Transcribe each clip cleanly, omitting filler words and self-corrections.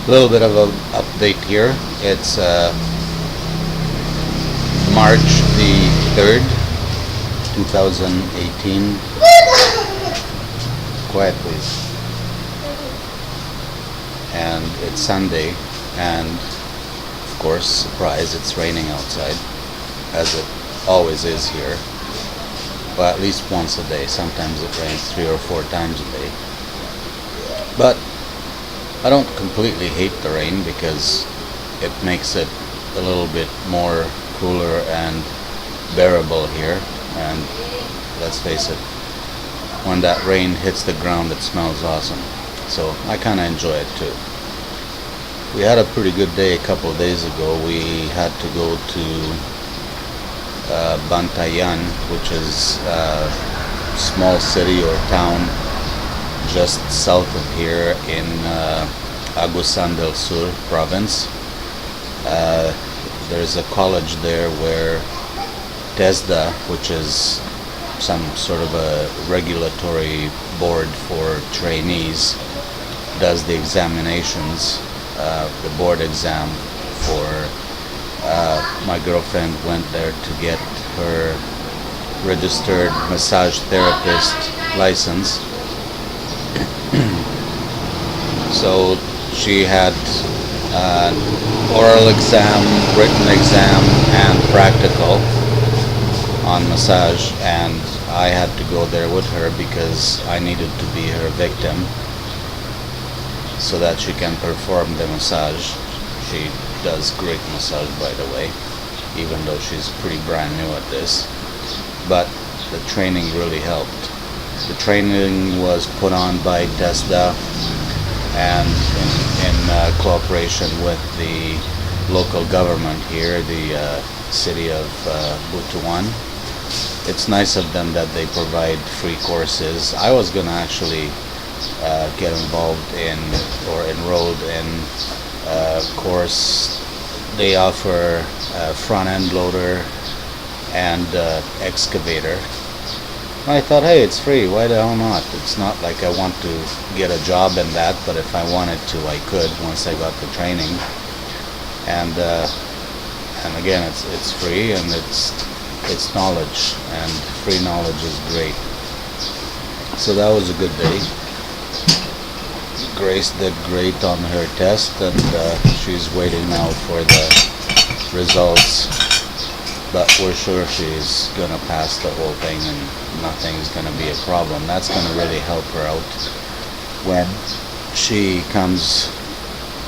A little bit of an update here. It's March the 3rd, 2018. Quiet, please. And it's Sunday, and of course, surprise, it's raining outside, as it always is here. Well, at least once a day. Sometimes it rains 3 or 4 times a day. But I don't completely hate the rain because it makes it a little bit more cooler and bearable here. And let's face it, when that rain hits the ground, it smells awesome. So I kind of enjoy it too. We had a pretty good day a couple of days ago. We had to go to Bantayan, which is a small city or town just south of here in Agusan del Sur province. There's a college there where TESDA, which is some sort of a regulatory board for trainees, does the examinations, the board exam for my girlfriend went there to get her registered massage therapist license. So she had oral exam, written exam, and practical on massage, and I had to go there with her because I needed to be her victim so that she can perform the massage. She does great massage, by the way, even though she's pretty brand new at this. But the training really helped. The training was put on by TESDA and in cooperation with the local government here, the city of Butuan. It's nice of them that they provide free courses. I was going to actually get involved in or enrolled in a course. They offer a front-end loader and excavator. I thought, hey, it's free, why the hell not? It's not like I want to get a job in that, but if I wanted to, I could once I got the training. And again, it's free, and it's knowledge, and free knowledge is great. So that was a good day. Grace did great on her test, and she's waiting now for the results. But we're sure she's gonna pass the whole thing and nothing's gonna be a problem. That's gonna really help her out when she comes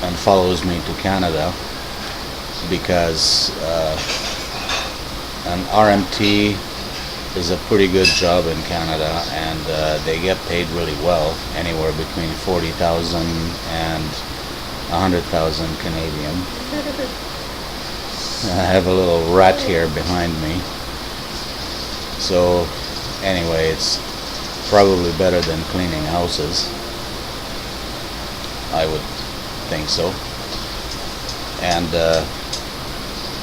and follows me to Canada, because an RMT is a pretty good job in Canada, and they get paid really well, anywhere between 40,000 and 100,000 Canadian. I have a little rat here behind me. So anyway, it's probably better than cleaning houses. I would think so. And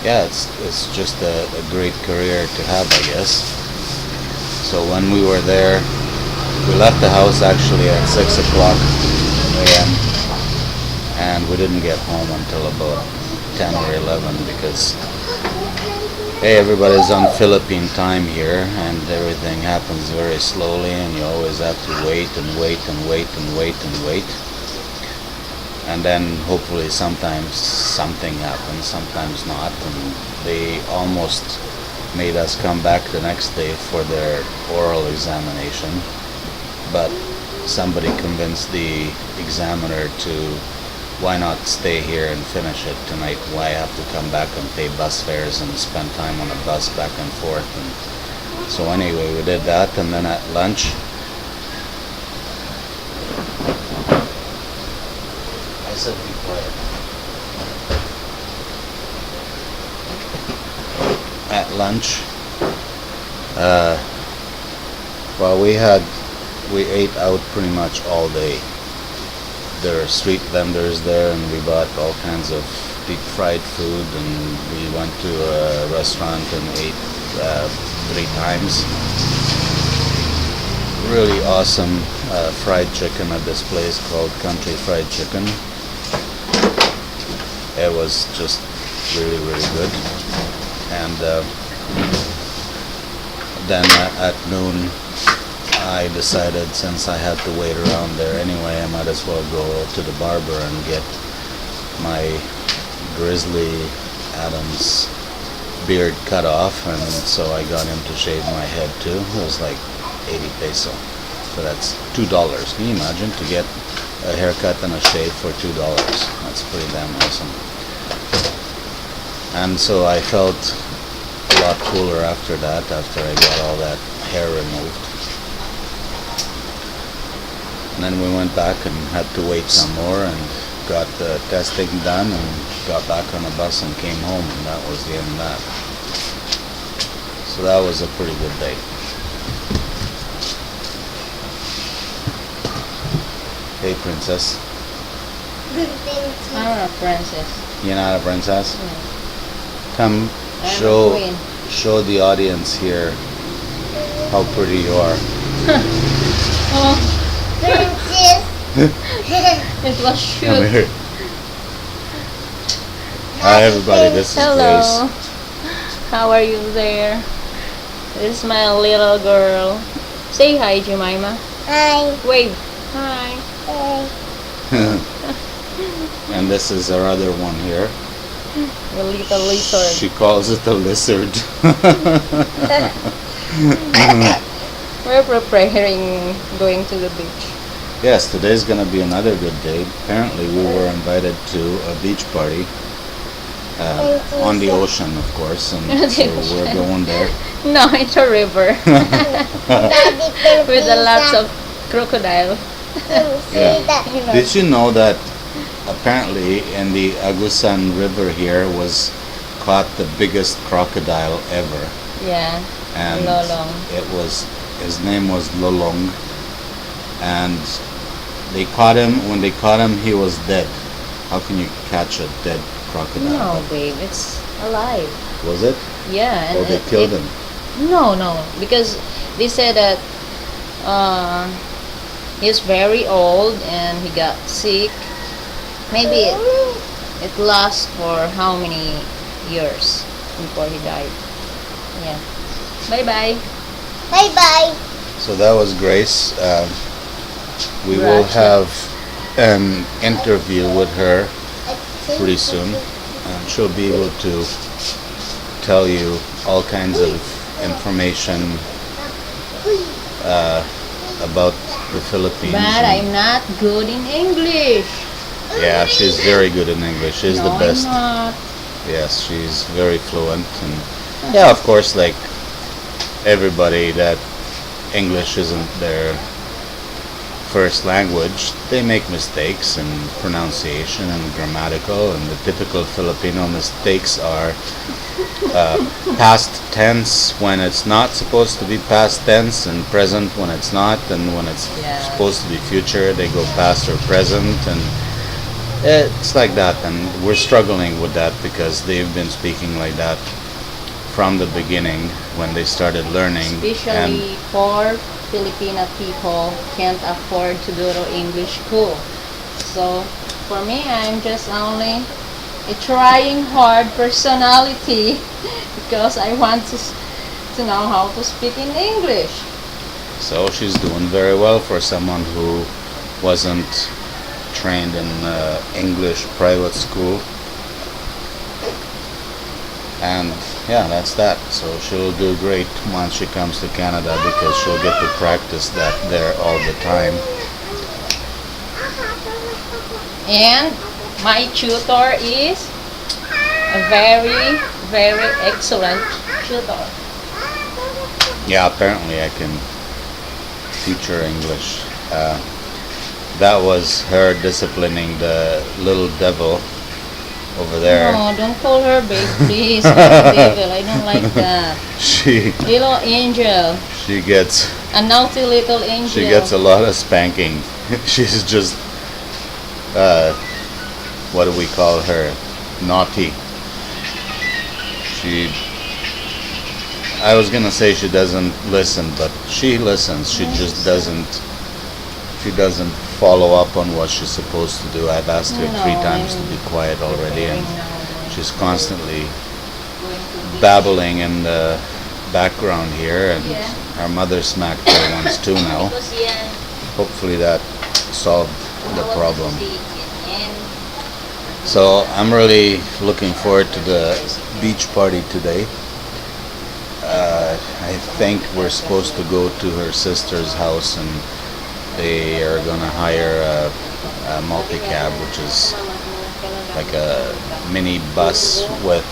yeah, it's just a great career to have, I guess. So when we were there, we left the house actually at 6 o'clock a.m. and we didn't get home until about 10 or 11 because, hey, everybody's on Philippine time here and everything happens very slowly, and you always have to wait and wait and wait and wait and wait. And then hopefully sometimes something happens, sometimes not, and they almost made us come back the next day for their oral examination, but somebody convinced the examiner to, why not stay here and finish it tonight? Why have to come back and pay bus fares and spend time on a bus back and forth? And so anyway, we did that, and then at lunch, I said be quiet. At lunch, well, we ate out pretty much all day. There are street vendors there, and we bought all kinds of deep fried food, and we went to a restaurant and ate 3 times. Really awesome fried chicken at this place called Country Fried Chicken. It was just really, really good. And then at noon, I decided, since I had to wait around there anyway, I might as well go to the barber and get my Grizzly Adams beard cut off, and so I got him to shave my head too. It was like 80 peso. So that's $2. Can you imagine, to get a haircut and a shave for $2? That's pretty damn awesome. And so I felt a lot cooler after that, after I got all that hair removed. And then we went back and had to wait some more and got the testing done and got back on the bus and came home, and that was the end of that. So that was a pretty good day. Hey, princess. I'm not a princess. You're not a princess? Come I'm show a queen. show the audience here how pretty you are. Oh, Princess. it was Come shoot. here. Hi everybody, this is Hello. Grace. How are you there? This is my little girl. Say hi, Jemima. Hi. Wave. Hi. And this is our other one here. The little lizard. She calls it a lizard. We're preparing going to the beach. Yes, today's gonna be another good day. Apparently we were invited to a beach party on the ocean, of course, and The so ocean. we're going there. No, it's a river Daddy, with a lots of crocodile. Yeah. You know. Did you know that apparently in the Agusan River here was caught the biggest crocodile ever, Yeah. and Lolong. his name was Lolong, and when they caught him he was dead. How can you catch a dead crocodile? No, babe, it's alive. Was it? Yeah. And Or they killed him? No, because they said that he's very old and he got sick. Maybe it lasts for how many years before he died. Yeah. Bye bye. Bye bye. So that was Grace. We will Gotcha. have an interview with her pretty soon, and she'll be able to tell you all kinds of information about the Philippines. But I'm not good in English. Yeah, she's very good in English. She's the No, best. I'm not. Yes, she's very fluent, and yeah, of course, like everybody that English isn't their first language, they make mistakes in pronunciation and grammatical, and the typical Filipino mistakes are past tense when it's not supposed to be past tense, and present when it's not, and when it's Yeah. supposed to be future, they go past or present, and it's like that, and we're struggling with that because they've been speaking like that from the beginning when they started learning. Especially for Filipino people can't afford to go to English school. So for me, I'm just only a trying hard personality because I want to know how to speak in English. So she's doing very well for someone who wasn't trained in English private school. And yeah, that's that. So she'll do great once she comes to Canada because she'll get to practice that there all the time. And my tutor is a very, very excellent tutor. Yeah, apparently I can teach her English. That was her disciplining the little devil over there. No, don't call her babe, please. Devil, I don't like that. She Little angel. gets A naughty little angel. She gets a lot of spanking. She's just, what do we call her? Naughty. I was gonna say she doesn't listen, but she listens. She just doesn't follow up on what she's supposed to do. I've asked her No, 3 times to I'm be quiet already, and preparing now. she's constantly Going to beach. babbling in the background here, and Yeah. our mother smacked her once too now. Hopefully that solved the problem. So I'm really looking forward to the beach party today. I think we're supposed to go to her sister's house, and they are gonna hire a multi-cab, which is like a mini bus with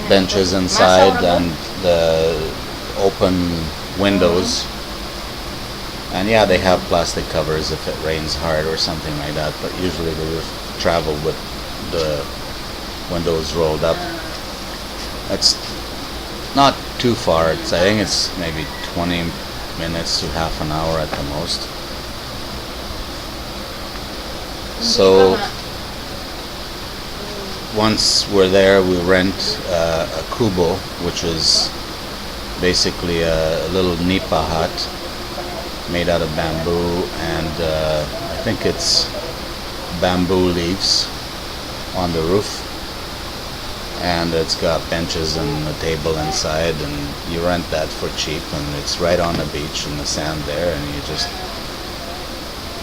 benches inside and the open windows. And yeah, they have plastic covers if it rains hard or something like that, but usually they just travel with the windows rolled up. It's not too far. I think it's maybe 20 minutes to half an hour at the most. So once we're there, we rent a kubo, which is basically a little nipa hut made out of bamboo, and I think it's bamboo leaves on the roof, and it's got benches and a table inside, and you rent that for cheap, and it's right on the beach in the sand there, and you just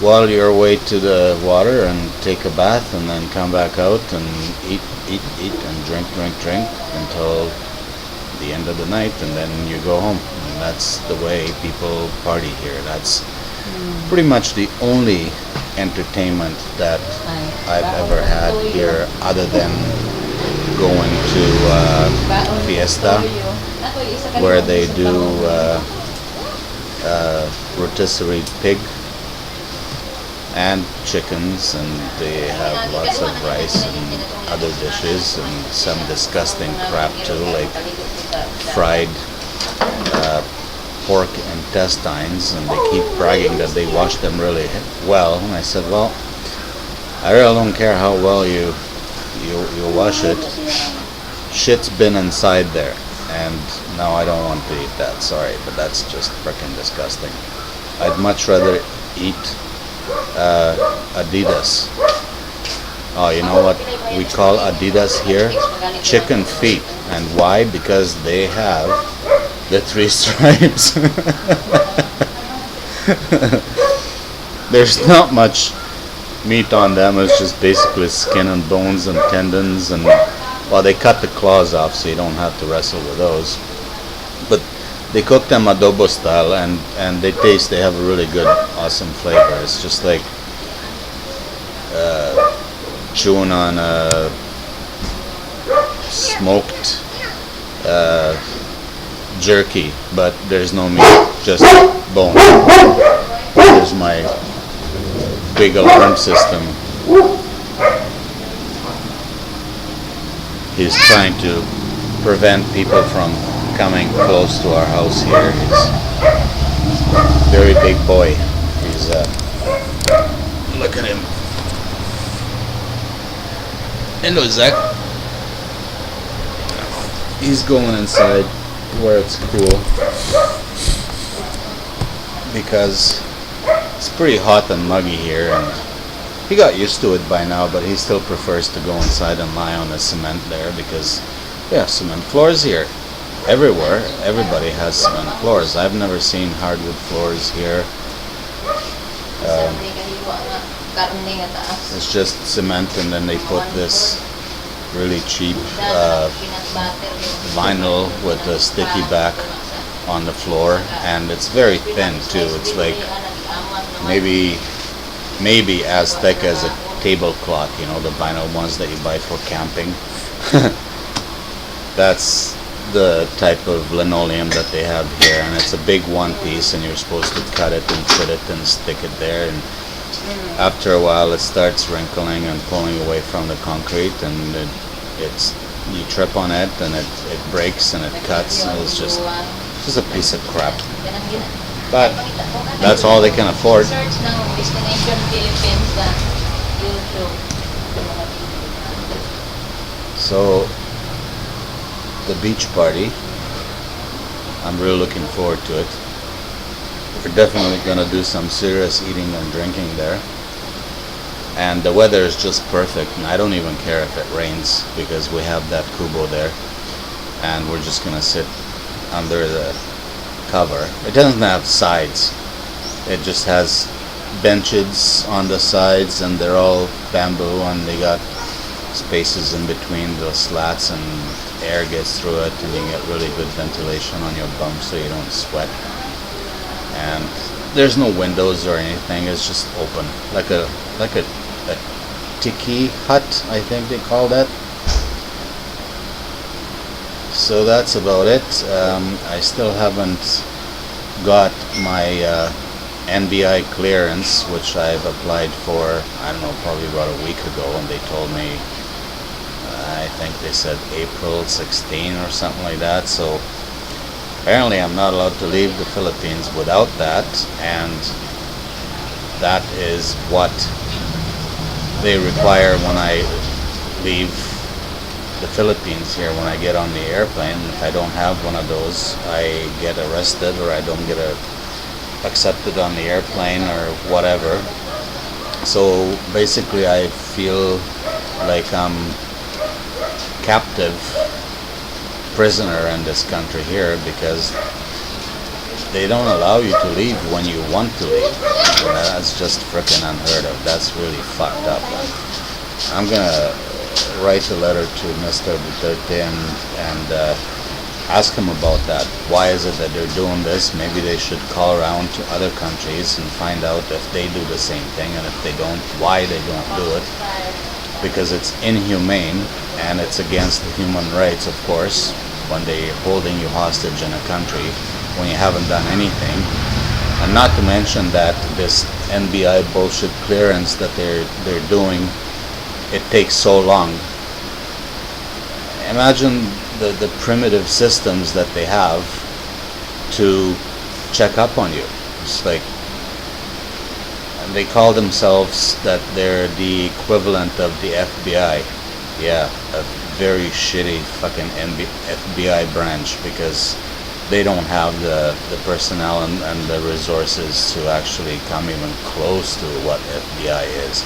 while your way to the water and take a bath, and then come back out and eat, and drink until the end of the night, and then you go home. And that's the way people party here. That's pretty much the only entertainment that I've ever had here, other than going to Fiesta, where they do rotisserie pig and chickens, and they have lots of rice and other dishes, and some disgusting crap too, like fried pork intestines, and they keep bragging that they wash them really well. And I said, well, I really don't care how well you wash it. Shit's been inside there, and now I don't want to eat that. Sorry, but that's just frickin' disgusting. I'd much rather eat Adidas. Oh, you know what we call Adidas here? Chicken feet. And why? Because they have the 3 stripes. There's not much meat on them. It's just basically skin and bones and tendons, and well, they cut the claws off so you don't have to wrestle with those. But they cook them adobo style, and they have a really good, awesome flavor. It's just like chewing on a smoked jerky, but there's no meat, just bone. There's my big alarm system. He's trying to prevent people from coming close to our house here. He's a very big boy. He's look at him. Hello, Zach. He's going inside where it's cool because it's pretty hot and muggy here, and he got used to it by now, but he still prefers to go inside and lie on the cement there because we have cement floors here. Everywhere, everybody has cement floors. I've never seen hardwood floors here. It's just cement, and then they put this really cheap vinyl with a sticky back on the floor, and it's very thin too. It's like maybe as thick as a tablecloth, you know, the vinyl ones that you buy for camping. That's the type of linoleum that they have here, and it's a big one piece, and you're supposed to cut it and fit it and stick it there, and after a while it starts wrinkling and pulling away from the concrete, and you trip on it and it breaks and it cuts, and it's just a piece of crap. But that's all they can afford. Search ng Destination Philippines sa YouTube. So the beach party, I'm really looking forward to it. We're definitely gonna do some serious eating and drinking there. And the weather is just perfect, and I don't even care if it rains because we have that Kubo there, and we're just gonna sit under the cover. It doesn't have sides. It just has benches on the sides, and they're all bamboo, and they got spaces in between the slats, and air gets through it, and you get really good ventilation on your bum so you don't sweat. And there's no windows or anything. It's just open, like a tiki hut, I think they call that. So that's about it. I still haven't got my NBI clearance, which I've applied for, I don't know, probably about a week ago, and they told me, I think they said April 16 or something like that. So apparently I'm not allowed to leave the Philippines without that, and that is what they require when I leave the Philippines here, when I get on the airplane. If I don't have one of those, I get arrested, or I don't get accepted on the airplane or whatever. So basically I feel like I'm captive prisoner in this country here, because they don't allow you to leave when you want to leave. That's just frickin' unheard of. That's really fucked up. I'm gonna write a letter to Mr. Duterte and ask him about that. Why is it that they're doing this? Maybe they should call around to other countries and find out if they do the same thing, and if they don't, why they don't do it. Because it's inhumane, and it's against human rights, of course, when they're holding you hostage in a country when you haven't done anything. And not to mention that this NBI bullshit clearance that they're doing, it takes so long. Imagine the primitive systems that they have to check up on you. It's like, and they call themselves that they're the equivalent of the FBI. Yeah, a very shitty fucking FBI branch, because they don't have the personnel and the resources to actually come even close to what FBI is.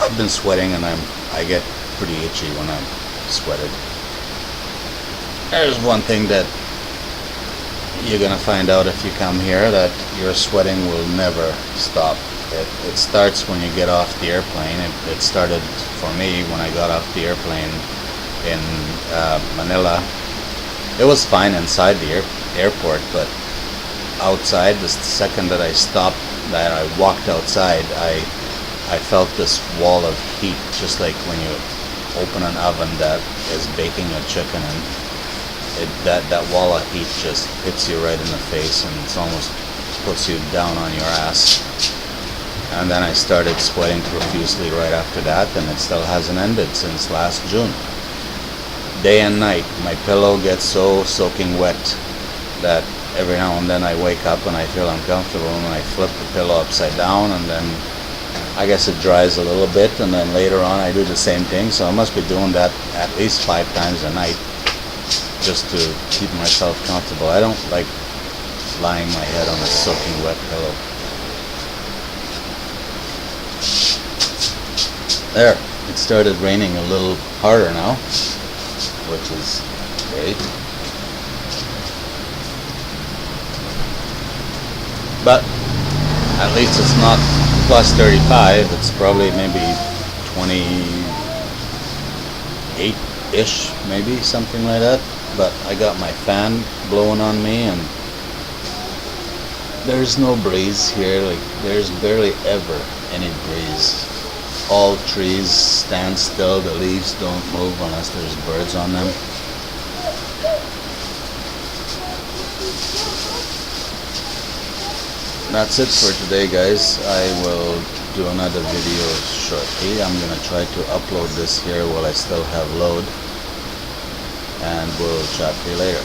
I've been sweating, and I get pretty itchy when I'm sweated. There's one thing that you're gonna find out if you come here, that your sweating will never stop. It starts when you get off the airplane. It started for me when I got off the airplane in Manila. It was fine inside the airport, but outside, the second that I stopped, that I walked outside, I felt this wall of heat, just like when you open an oven that is baking a chicken, and that wall of heat just hits you right in the face, and it almost puts you down on your ass. And then I started sweating profusely right after that, and it still hasn't ended since last June. Day and night, my pillow gets so soaking wet that every now and then I wake up and I feel uncomfortable, and I flip the pillow upside down, and then I guess it dries a little bit, and then later on I do the same thing. So I must be doing that at least 5 times a night just to keep myself comfortable. I don't like lying my head on a soaking wet pillow. There, it started raining a little harder now, which is great. But at least it's not plus 35, it's probably maybe 28-ish, maybe, something like that. But I got my fan blowing on me, and there's no breeze here. Like, there's barely ever any breeze. All trees stand still, the leaves don't move unless there's birds on them. That's it for today, guys. I will do another video shortly. I'm gonna try to upload this here while I still have load, and we'll chat to you later.